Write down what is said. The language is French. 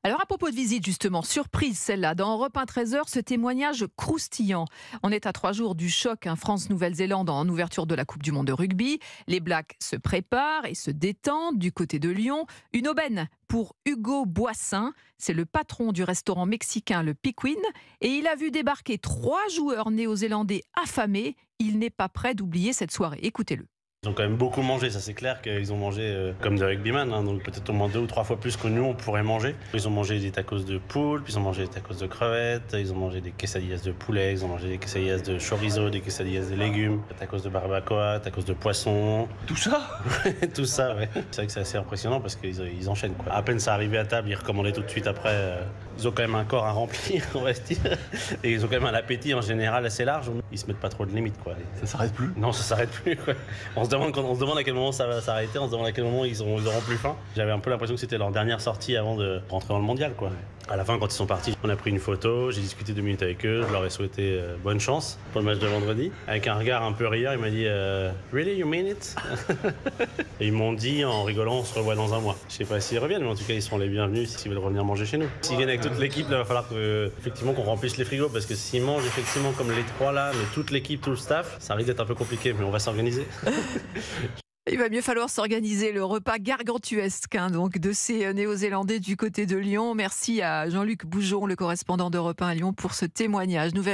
Alors à propos de visite justement, surprise celle-là, dans Europe 1 13h, ce témoignage croustillant. On est à 3 jours du choc France-Nouvelle-Zélande en ouverture de la Coupe du Monde de rugby. Les Blacks se préparent et se détendent du côté de Lyon. Une aubaine pour Hugo Boissin, c'est le patron du restaurant mexicain Le Piquin et il a vu débarquer 3 joueurs néo-zélandais affamés. Il n'est pas prêt d'oublier cette soirée. Écoutez-le. Ils ont quand même beaucoup mangé, ça c'est clair qu'ils ont mangé comme des rugbyman, donc peut-être au moins 2 ou 3 fois plus que nous on pourrait manger. Ils ont mangé des tacos de poulpe, ils ont mangé des tacos de crevettes, ils ont mangé des quesadillas de poulet, ils ont mangé des quesadillas de chorizo, des quesadillas de légumes, des tacos de barbacoa, tacos de poisson. Tout ça? Tout ça, ouais. C'est vrai que c'est assez impressionnant parce qu'ils enchaînent, quoi. À peine ça arrivé à table, ils recommandaient tout de suite après. Ils ont quand même un corps à remplir, on va se dire. Et ils ont quand même un appétit en général assez large. Ils se mettent pas trop de limites, quoi. Ça s'arrête plus? Non, ça s'arrête plus, quoi. On se demande à quel moment ça va s'arrêter, on se demande à quel moment ils auront plus faim. J'avais un peu l'impression que c'était leur dernière sortie avant de rentrer dans le mondial, quoi. À la fin, quand ils sont partis, on a pris une photo, j'ai discuté 2 minutes avec eux, je leur ai souhaité bonne chance pour le match de vendredi. Avec un regard un peu rieur, il m'a dit Really, you mean it? Et ils m'ont dit en rigolant, on se revoit dans un mois. Je sais pas s'ils reviennent, mais en tout cas, ils seront les bienvenus s'ils veulent revenir manger chez nous. S'ils viennent avec toute l'équipe, là, il va falloir effectivement qu'on remplisse les frigos, parce que s'ils mangent effectivement comme les 3 là, mais toute l'équipe, tout le staff, ça risque d'être un peu compliqué, mais on va s'organiser. Il va mieux falloir s'organiser le repas gargantuesque donc de ces Néo-Zélandais du côté de Lyon. Merci à Jean-Luc Boujon, le correspondant d'Europe 1 à Lyon, pour ce témoignage.